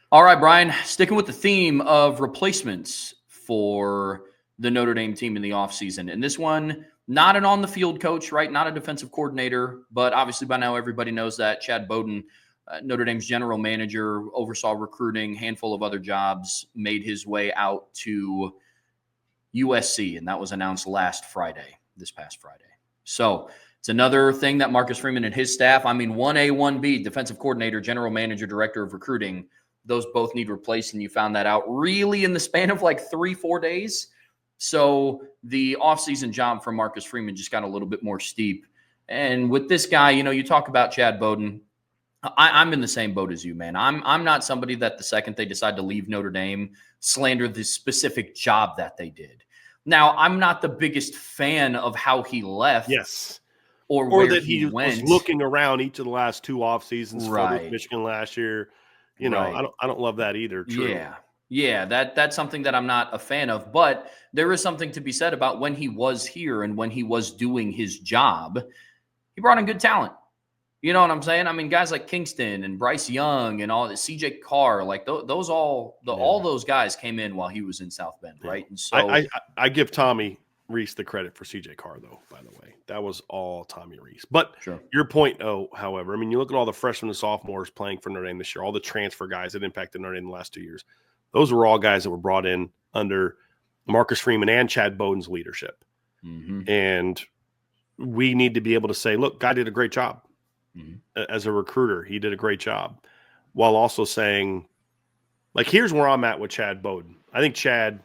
All right, Brian, sticking with the theme of replacements for the Notre Dame team in the offseason. And this one, not an on the field coach, right? Not a defensive coordinator, but obviously by now everybody knows that Chad Bowden, Notre Dame's general manager, oversaw recruiting, handful of other jobs, made his way out to USC. And that was announced this past Friday. So it's another thing that Marcus Freeman and his staff, 1A, 1B, defensive coordinator, general manager, director of recruiting, those both need replacing. You found that out really in the span of like 3-4 days. So the offseason job for Marcus Freeman just got a little bit more steep. And with this guy, you talk about Chad Bowden. I'm in the same boat as you, man. I'm not somebody that the second they decide to leave Notre Dame, slander the specific job that they did. Now, I'm not the biggest fan of how he left. Yes. Or Or where that he was went. looking around each of the last two off seasons, flirted with Right. Michigan last year. Right. I don't love that either. True. Yeah, that's something that I'm not a fan of. But there is something to be said about when he was here and when he was doing his job. He brought in good talent. You know what I'm saying? Guys like Kingston and Bryce Young and all the CJ Carr, like those all those guys came in while he was in South Bend, right? Yeah. And so I give Tommy Reese the credit for CJ Carr, though. By the way, that was all Tommy Reese. But sure. Your point, however, you look at all the freshmen and sophomores playing for Notre Dame this year, all the transfer guys that impacted Notre Dame in the last 2 years. Those were all guys that were brought in under Marcus Freeman and Chad Bowden's leadership. Mm-hmm. And we need to be able to say, look, guy did a great job. Mm-hmm. As a recruiter, he did a great job, while also saying, like, here's where I'm at with Chad Bowden. I think Chad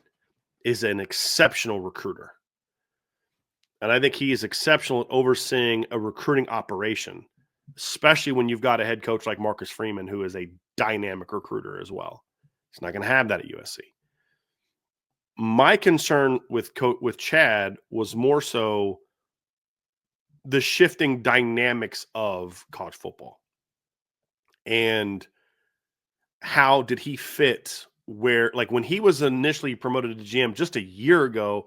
is an exceptional recruiter. And I think he is exceptional at overseeing a recruiting operation, especially when you've got a head coach like Marcus Freeman, who is a dynamic recruiter as well. He's not going to have that at USC. My concern with Chad was more so the shifting dynamics of college football. And how did he fit where, like, when he was initially promoted to GM just a year ago,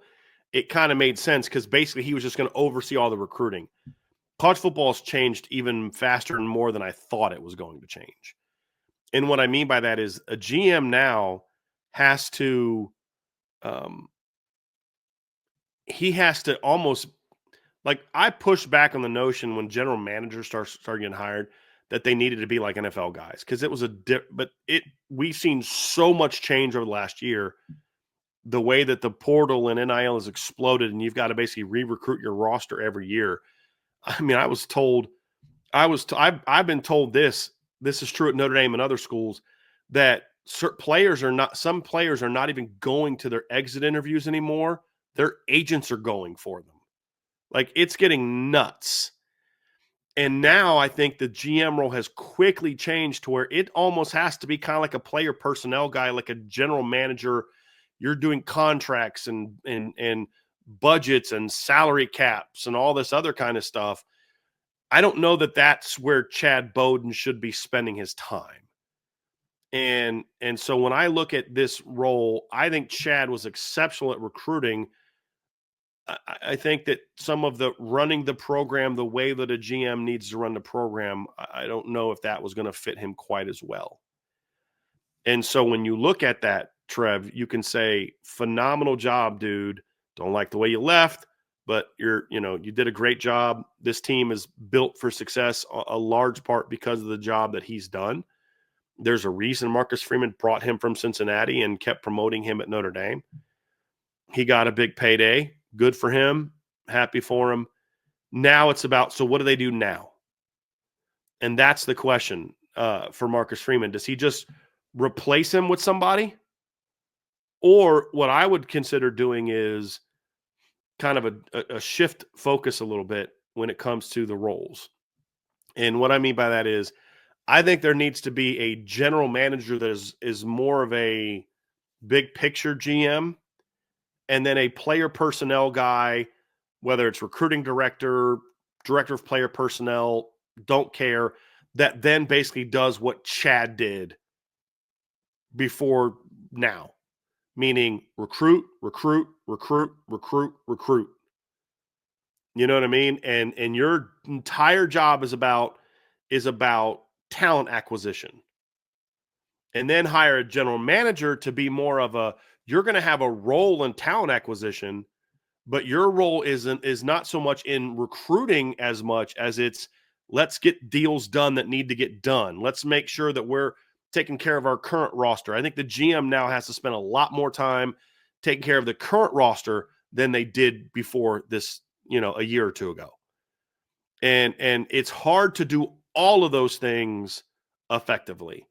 it kind of made sense because basically he was just going to oversee all the recruiting. College football has changed even faster and more than I thought it was going to change. And what I mean by that is a GM now has to, he has to almost, like, I pushed back on the notion when general managers started getting hired that they needed to be like NFL guys, because it was we've seen so much change over the last year. The way that the portal and NIL has exploded, and you've got to basically re-recruit your roster every year. I've been told this is true at Notre Dame and other schools, that some players are not even going to their exit interviews anymore. Their agents are going for them. Like, it's getting nuts. And now I think the GM role has quickly changed to where it almost has to be kind of like a player personnel guy, like a general manager. You're doing contracts and budgets and salary caps and all this other kind of stuff. I don't know that that's where Chad Bowden should be spending his time. And so when I look at this role, I think Chad was exceptional at recruiting. I think that some of the running the program the way that a GM needs to run the program, I don't know if that was going to fit him quite as well. And so when you look at that, Trev, you can say, phenomenal job, dude. Don't like the way you left, but you did a great job. This team is built for success, a large part because of the job that he's done. There's a reason Marcus Freeman brought him from Cincinnati and kept promoting him at Notre Dame. He got a big payday. Good for him. Happy for him. Now it's about, so what do they do now? And that's the question for Marcus Freeman. Does he just replace him with somebody? Or what I would consider doing is kind of a shift focus a little bit when it comes to the roles. And what I mean by that is, I think there needs to be a general manager that is more of a big picture GM, and then a player personnel guy, whether it's recruiting director of player personnel, don't care, that then basically does what Chad did before now, meaning recruit. You know what I mean? And your entire job is about talent acquisition. and then hire a general manager to be more of you're going to have a role in talent acquisition, but your role is not so much in recruiting as much as it's let's get deals done that need to get done. Let's make sure that we're taking care of our current roster. I think the GM now has to spend a lot more time taking care of the current roster than they did before this, a year or two ago. And it's hard to do all of those things effectively.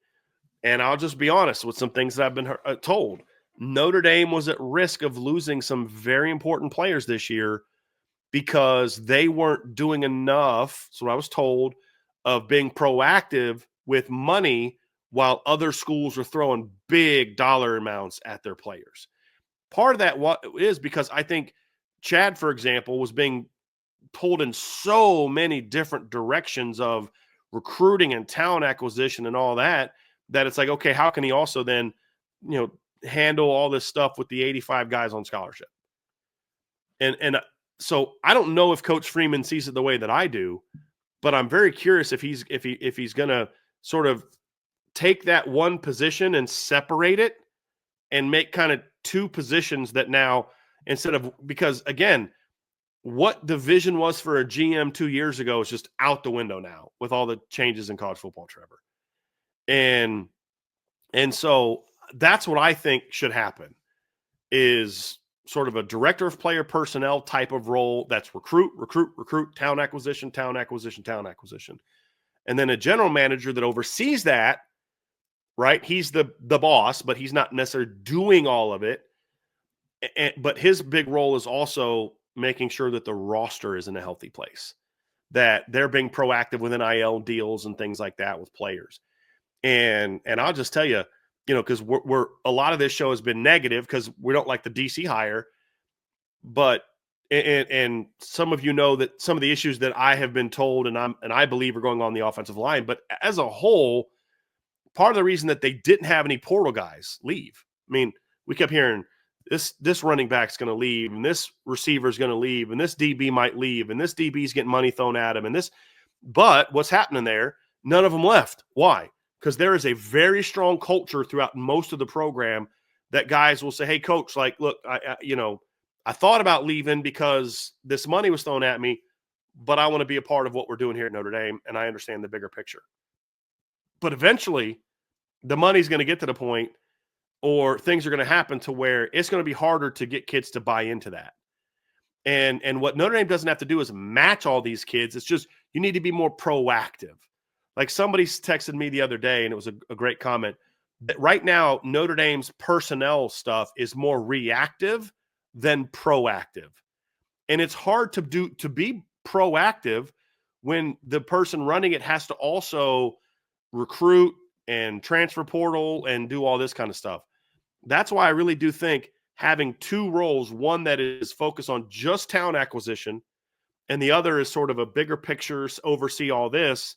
And I'll just be honest with some things that I've been told. Notre Dame was at risk of losing some very important players this year because they weren't doing enough, so I was told, of being proactive with money while other schools were throwing big dollar amounts at their players. Part of that is because I think Chad, for example, was being pulled in so many different directions of recruiting and talent acquisition and all that it's like, okay, how can he also then, handle all this stuff with the 85 guys on scholarship? And so I don't know if Coach Freeman sees it the way that I do, but I'm very curious if he's going to sort of take that one position and separate it and make kind of two positions that now, instead of, because again, what the vision was for a GM 2 years ago is just out the window now with all the changes in college football, Trevor. And so that's what I think should happen, is sort of a director of player personnel type of role that's recruit, talent acquisition. And then a general manager that oversees that, right? He's the boss, but he's not necessarily doing all of it. But his big role is also making sure that the roster is in a healthy place, that they're being proactive with NIL deals and things like that with players. And I'll just tell you, because we're a lot of this show has been negative because we don't like the DC hire, but and some of you know that some of the issues that I have been told and I believe are going on the offensive line, but as a whole, part of the reason that they didn't have any portal guys leave. I mean, we kept hearing this running back's going to leave, and this receiver's going to leave, and this DB might leave, and this DB's getting money thrown at him, but what's happening there? None of them left. Why? Because there is a very strong culture throughout most of the program that guys will say, hey, coach, like, look, I thought about leaving because this money was thrown at me, but I want to be a part of what we're doing here at Notre Dame, and I understand the bigger picture. But eventually, the money's going to get to the point, or things are going to happen to where it's going to be harder to get kids to buy into that. And what Notre Dame doesn't have to do is match all these kids. It's just you need to be more proactive. Like somebody texted me the other day, and it was a great comment, that right now Notre Dame's personnel stuff is more reactive than proactive. And it's hard to be proactive when the person running it has to also recruit and transfer portal and do all this kind of stuff. That's why I really do think having two roles, one that is focused on just talent acquisition and the other is sort of a bigger picture, oversee all this,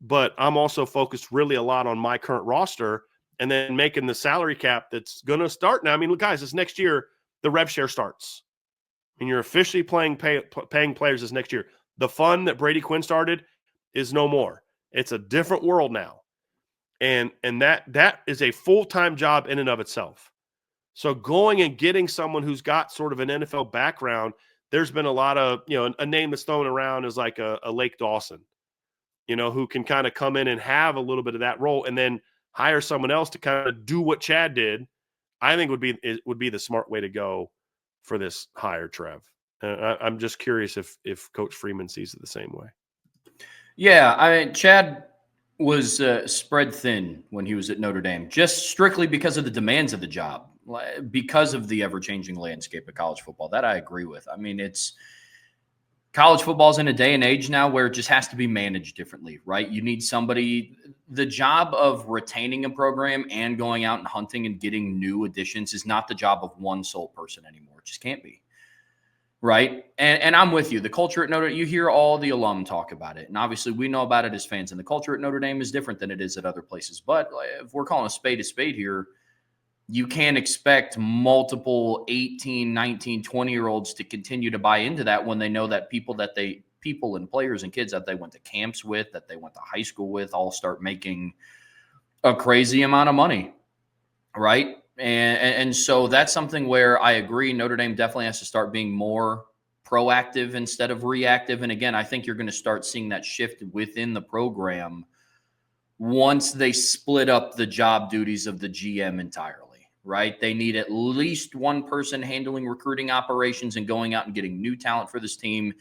but I'm also focused really a lot on my current roster and then making the salary cap that's going to start now. I mean, look, guys, this next year, the rev share starts. And you're officially paying players this next year. The fund that Brady Quinn started is no more. It's a different world now. And that is a full-time job in and of itself. So going and getting someone who's got sort of an NFL background, there's been a lot of, a name that's thrown around is like a Lake Dawson, who can kind of come in and have a little bit of that role and then hire someone else to kind of do what Chad did. I think would be the smart way to go for this hire, Trev. I'm just curious if Coach Freeman sees it the same way. Yeah, I mean, Chad was spread thin when he was at Notre Dame, just strictly because of the demands of the job, because of the ever-changing landscape of college football. That I agree with. I mean, college football's in a day and age now where it just has to be managed differently, right? You need somebody. The job of retaining a program and going out and hunting and getting new additions is not the job of one sole person anymore. It just can't be. Right. And I'm with you. The culture at Notre Dame, you hear all the alum talk about it. And obviously we know about it as fans. And the culture at Notre Dame is different than it is at other places. But if we're calling a spade here, you can't expect multiple 18, 19, 20-year-olds to continue to buy into that when they know that people and players and kids that they went to camps with, that they went to high school with, all start making a crazy amount of money, right? And so that's something where I agree Notre Dame definitely has to start being more proactive instead of reactive. And again, I think you're going to start seeing that shift within the program once they split up the job duties of the GM entirely, right? They need at least one person handling recruiting operations and going out and getting new talent for this team.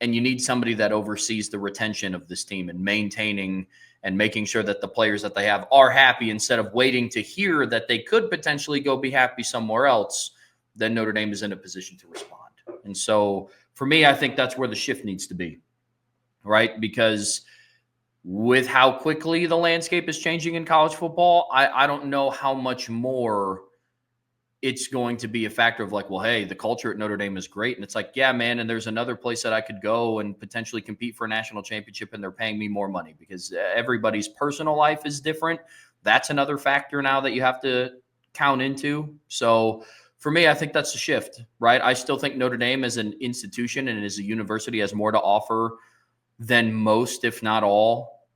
And you need somebody that oversees the retention of this team and maintaining and making sure that the players that they have are happy instead of waiting to hear that they could potentially go be happy somewhere else. Then Notre Dame is in a position to respond. And so for me, I think that's where the shift needs to be, right? Because with how quickly the landscape is changing in college football, I don't know how much more it's going to be a factor of like, well, hey, the culture at Notre Dame is great. And it's like, yeah, man, and there's another place that I could go and potentially compete for a national championship and they're paying me more money because everybody's personal life is different. That's another factor now that you have to count into. So for me, I think that's a shift, right? I still think Notre Dame as an institution and as a university has more to offer than most, if not all,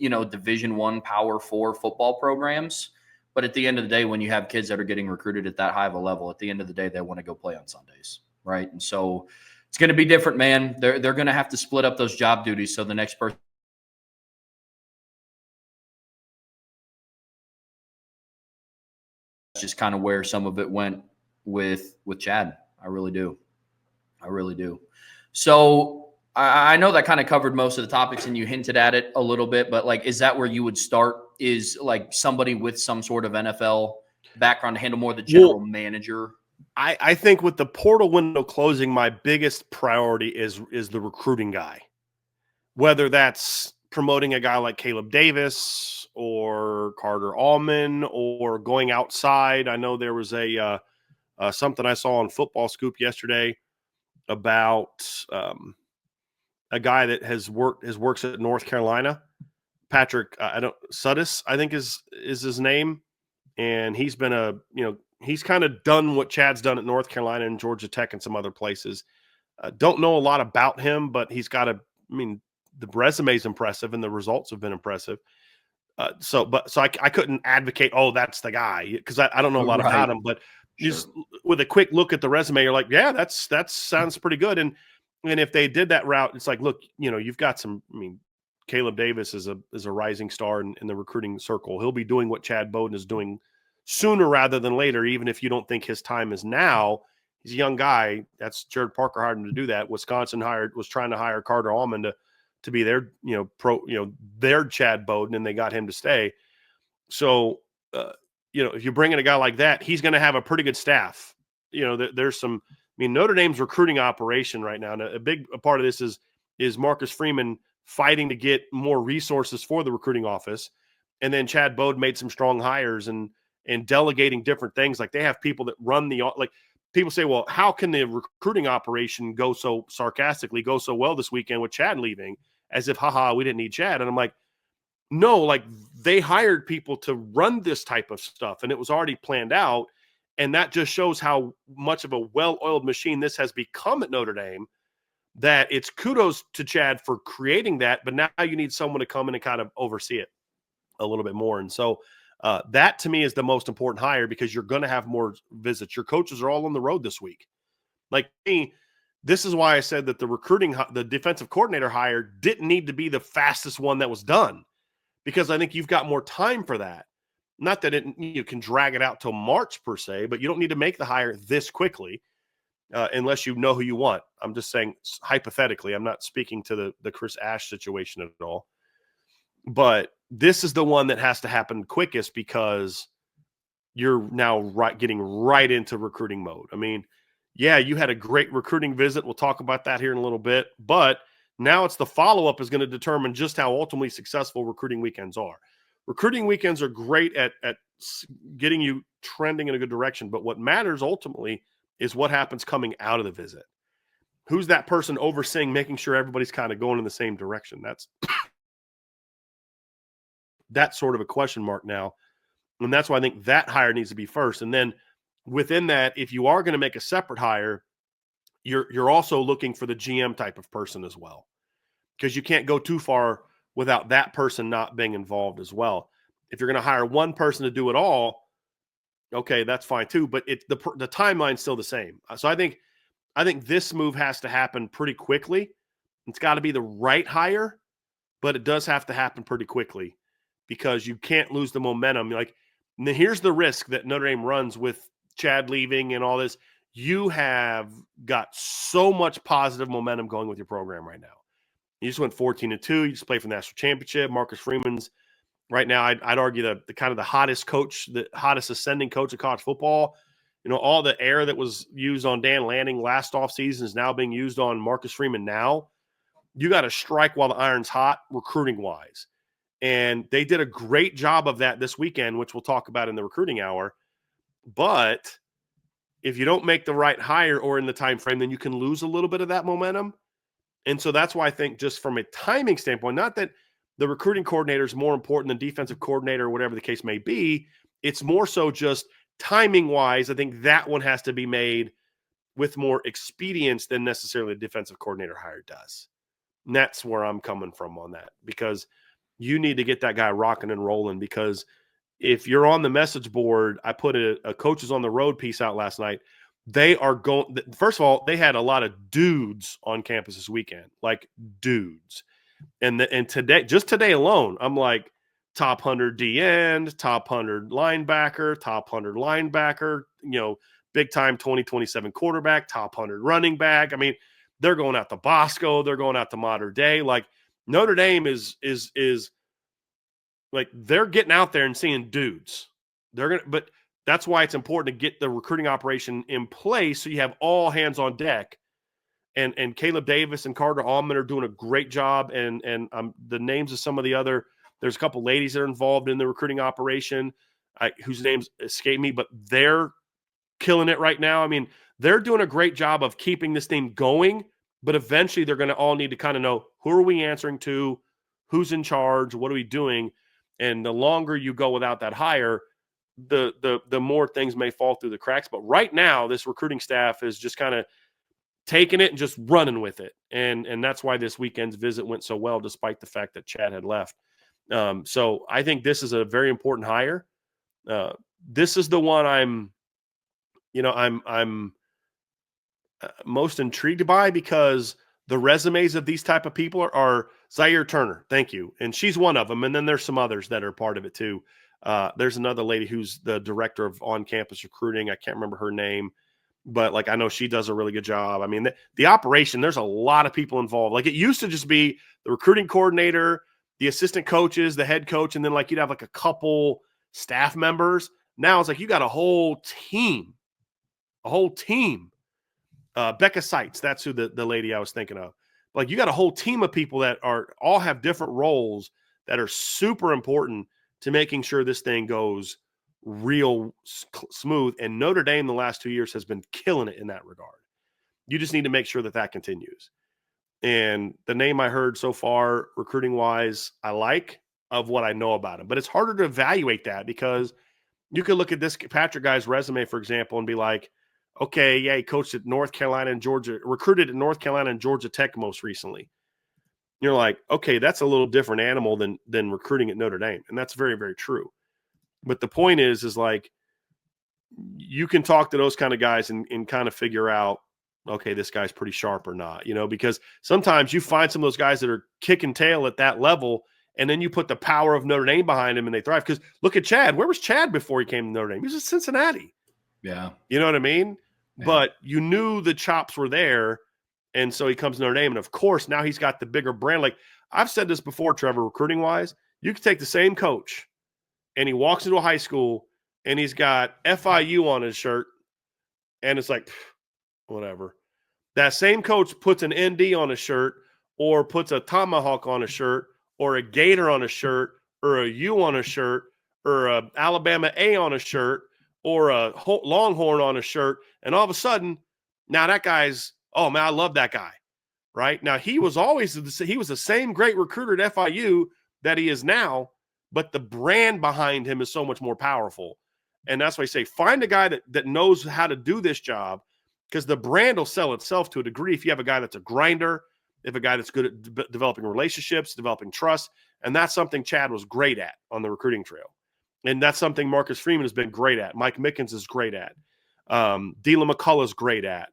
Division I Power 4 football programs. But at the end of the day, when you have kids that are getting recruited at that high of a level, at the end of the day, they want to go play on Sundays, right? And so it's going to be different, man. They're going to have to split up those job duties so the next person just kind of where some of it went with Chad. I really do. I really do. So I know that kind of covered most of the topics and you hinted at it a little bit, but like, is that where you would start? Is like somebody with some sort of NFL background to handle more the general manager? I think with the portal window closing, my biggest priority is the recruiting guy, whether that's promoting a guy like Caleb Davis or Carter Allman or going outside. I know there was a something I saw on Football Scoop yesterday about a guy that works at North Carolina, Patrick Sudis, I think is his name, and he's been he's kind of done what Chad's done at North Carolina and Georgia Tech and some other places. Don't know a lot about him, but he's got the resume is impressive and the results have been impressive. So I couldn't advocate, oh, that's the guy, because I don't know a lot about him, but just with a quick look at the resume, you're like, yeah, that sounds pretty good. And if they did that route, it's like, look, you've got some. Caleb Davis is a rising star in the recruiting circle. He'll be doing what Chad Bowden is doing sooner rather than later, even if you don't think his time is now. He's a young guy. That's Jared Parker hired him to do that. Wisconsin was trying to hire Carter Allman to be their their Chad Bowden, and they got him to stay. So if you bring in a guy like that, he's going to have a pretty good staff. There's some. Notre Dame's recruiting operation right now, and a big part of this is Marcus Freeman fighting to get more resources for the recruiting office, and then Chad Bowden made some strong hires and delegating different things. Like they have people that run people say, well, how can the recruiting operation go so well this weekend with Chad leaving, as if, haha, we didn't need Chad. And I'm like, no, like they hired people to run this type of stuff and it was already planned out. And that just shows how much of a well-oiled machine this has become at Notre Dame, that it's kudos to Chad for creating that. But now you need someone to come in and kind of oversee it a little bit more. And so that to me is the most important hire, because you're going to have more visits. Your coaches are all on the road this week. Like me, this is why I said that the defensive coordinator hire didn't need to be the fastest one that was done, because I think you've got more time for that. Not that you can drag it out till March per se, but you don't need to make the hire this quickly unless you know who you want. I'm just saying hypothetically. I'm not speaking to the Chris Ash situation at all. But this is the one that has to happen quickest, because you're now getting right into recruiting mode. I mean, yeah, you had a great recruiting visit. We'll talk about that here in a little bit. But now it's the follow-up is going to determine just how ultimately successful recruiting weekends are. Recruiting weekends are great at getting you trending in a good direction. But what matters ultimately is what happens coming out of the visit. Who's that person overseeing, making sure everybody's kind of going in the same direction? That's sort of a question mark now. And that's why I think that hire needs to be first. And then within that, if you are going to make a separate hire, you're also looking for the GM type of person as well, because you can't go too far without that person not being involved as well. If you're going to hire one person to do it all, okay, that's fine too. But the timeline's still the same. So I think this move has to happen pretty quickly. It's got to be the right hire, but it does have to happen pretty quickly because you can't lose the momentum. Like, here's the risk that Notre Dame runs with Chad leaving and all this. You have got so much positive momentum going with your program right now. You just went 14-2. You just played for the national championship. Marcus Freeman's right now, I'd argue the kind of the hottest coach, the hottest ascending coach of college football. All the air that was used on Dan Lanning last offseason is now being used on Marcus Freeman now. You got to strike while the iron's hot, recruiting-wise. And they did a great job of that this weekend, which we'll talk about in the recruiting hour. But if you don't make the right hire or in the time frame, then you can lose a little bit of that momentum. And so that's why I think just from a timing standpoint, not that the recruiting coordinator is more important than defensive coordinator or whatever the case may be, it's more so just timing-wise, I think that one has to be made with more expedience than necessarily a defensive coordinator hire does. And that's where I'm coming from on that, because you need to get that guy rocking and rolling, because if you're on the message board, I put a coaches on the road piece out last night. They are going – first of all, they had a lot of dudes on campus this weekend, like dudes. And today, just today alone, I'm like top 100 D end, top 100 linebacker, top 100 linebacker, big time 2027 quarterback, top 100 running back. I mean, they're going out to Bosco, they're going out to Modern Day. Like, Notre Dame is like, they're getting out there and seeing dudes. But that's why it's important to get the recruiting operation in place so you have all hands on deck. And Caleb Davis and Carter Allman are doing a great job. And the names of some of the other, there's a couple ladies that are involved in the recruiting operation, whose names escape me, but they're killing it right now. I mean, they're doing a great job of keeping this thing going, but eventually they're going to all need to kind of know, who are we answering to, who's in charge, what are we doing? And the longer you go without that hire, the more things may fall through the cracks. But right now, this recruiting staff is just kind of taking it and just running with it. And that's why this weekend's visit went so well, despite the fact that Chad had left. So I think this is a very important hire. This is the one I'm most intrigued by, because the resumes of these type of people are Zaire Turner. Thank you. And she's one of them. And then there's some others that are part of it too. There's another lady who's the director of on-campus recruiting. I can't remember her name, but I know she does a really good job. I mean, the operation, there's a lot of people involved. Like, it used to just be the recruiting coordinator, the assistant coaches, the head coach, and then you'd have a couple staff members. Now it's you got a whole team. Becca Seitz, that's who the lady I was thinking of. You got a whole team of people that all have different roles that are super important to making sure this thing goes real smooth. And Notre Dame the last 2 years has been killing it in that regard. You just need to make sure that continues. And the name I heard so far, recruiting wise, I like, of what I know about him. But it's harder to evaluate that, because you could look at this Patrick guy's resume, for example, and be like, okay, yeah, he coached at North Carolina and Georgia, recruited at North Carolina and Georgia Tech most recently. You're like, okay, that's a little different animal than recruiting at Notre Dame. And that's very, very true. But the point is you can talk to those kind of guys and kind of figure out, okay, this guy's pretty sharp or not, because sometimes you find some of those guys that are kicking tail at that level, and then you put the power of Notre Dame behind him and they thrive. Because look at Chad. Where was Chad before he came to Notre Dame? He was at Cincinnati. Yeah. You know what I mean? Yeah. But you knew the chops were there. And so he comes to Notre Dame. And of course, now he's got the bigger brand. Like, I've said this before, Trevor, recruiting wise, you could take the same coach and he walks into a high school and he's got FIU on his shirt. And it's whatever. That same coach puts an ND on his shirt, or puts a Tomahawk on his shirt, or a Gator on his shirt, or a U on his shirt, or a Alabama A on his shirt, or a Longhorn on his shirt. And all of a sudden, now that guy's, oh man, I love that guy, right? Now he was the same great recruiter at FIU that he is now, but the brand behind him is so much more powerful. And that's why I say, find a guy that knows how to do this job, because the brand will sell itself to a degree if you have a guy that's a grinder, if a guy that's good at developing relationships, developing trust. And that's something Chad was great at on the recruiting trail. And that's something Marcus Freeman has been great at. Mike Mickens is great at. D'La McCullough is great at.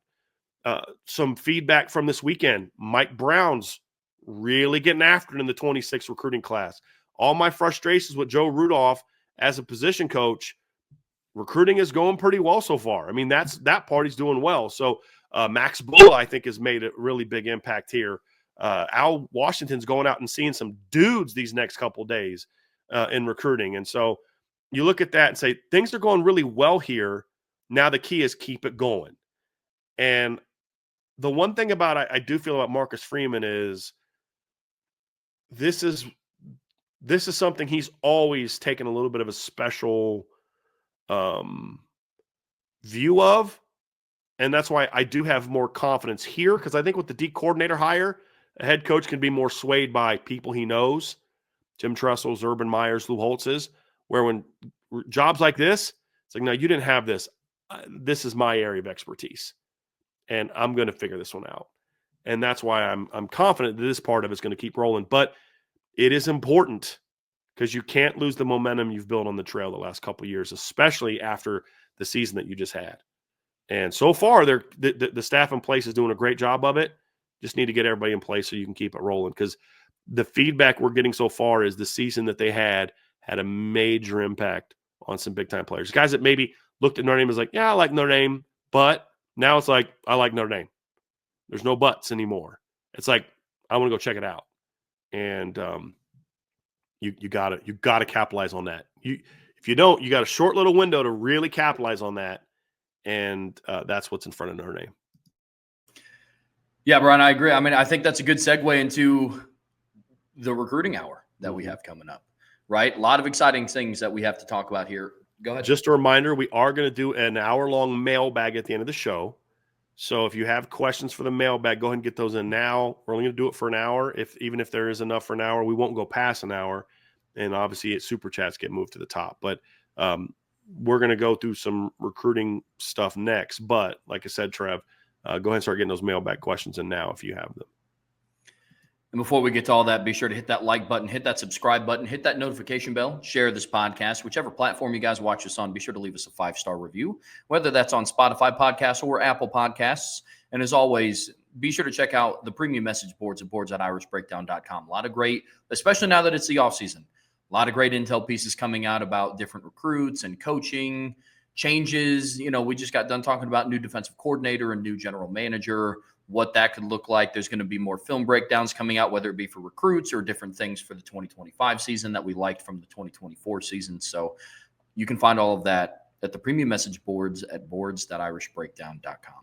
Some feedback from this weekend. Mike Brown's really getting after it in the 26 recruiting class. All my frustrations with Joe Rudolph as a position coach, recruiting is going pretty well so far. I mean, that party's doing well. So Max Bulla, I think, has made a really big impact here. Al Washington's going out and seeing some dudes these next couple days in recruiting. And so you look at that and say, things are going really well here. Now the key is keep it going. And the one thing about I do feel about Marcus Freeman is this is something he's always taken a little bit of a special view of. And that's why I do have more confidence here, because I think with the D coordinator hire, a head coach can be more swayed by people he knows, Jim Tressel's, Urban Meyer's, Lou Holtz's, where when jobs like this, it's like, no, you didn't have this. This is my area of expertise, and I'm going to figure this one out. And that's why I'm confident that this part of it's going to keep rolling. But it is important, because you can't lose the momentum you've built on the trail the last couple of years, especially after the season that you just had. And so far, the staff in place is doing a great job of it. Just need to get everybody in place so you can keep it rolling, because the feedback we're getting so far is the season that they had a major impact on some big-time players. Guys that maybe looked at Notre Dame as like, yeah, I like Notre Dame, but now it's like, I like Notre Dame. There's no buts anymore. It's like, I want to go check it out. And you got to capitalize on that. If you don't, you got a short little window to really capitalize on that. And that's what's in front of Notre Dame. Yeah, Brian, I agree. I mean, I think that's a good segue into the recruiting hour that we have coming up, right? A lot of exciting things that we have to talk about here. Go ahead. Just a reminder, we are going to do an hour-long mailbag at the end of the show. So if you have questions for the mailbag, go ahead and get those in now. We're only going to do it for an hour. Even if there is enough for an hour, we won't go past an hour. And obviously, super chats get moved to the top. But we're going to go through some recruiting stuff next. But like I said, Trev, go ahead and start getting those mailbag questions in now if you have them. And before we get to all that, be sure to hit that like button, hit that subscribe button, hit that notification bell, share this podcast, whichever platform you guys watch us on. Be sure to leave us a 5-star review, whether that's on Spotify podcasts or Apple podcasts. And as always, be sure to check out the premium message boards at boards.irishbreakdown.com. A lot of great, especially now that it's the offseason, a lot of great intel pieces coming out about different recruits and coaching changes. You know, we just got done talking about new defensive coordinator and new general manager, what that could look like. There's going to be more film breakdowns coming out, whether it be for recruits or different things for the 2025 season that we liked from the 2024 season. So you can find all of that at the premium message boards at boards.irishbreakdown.com.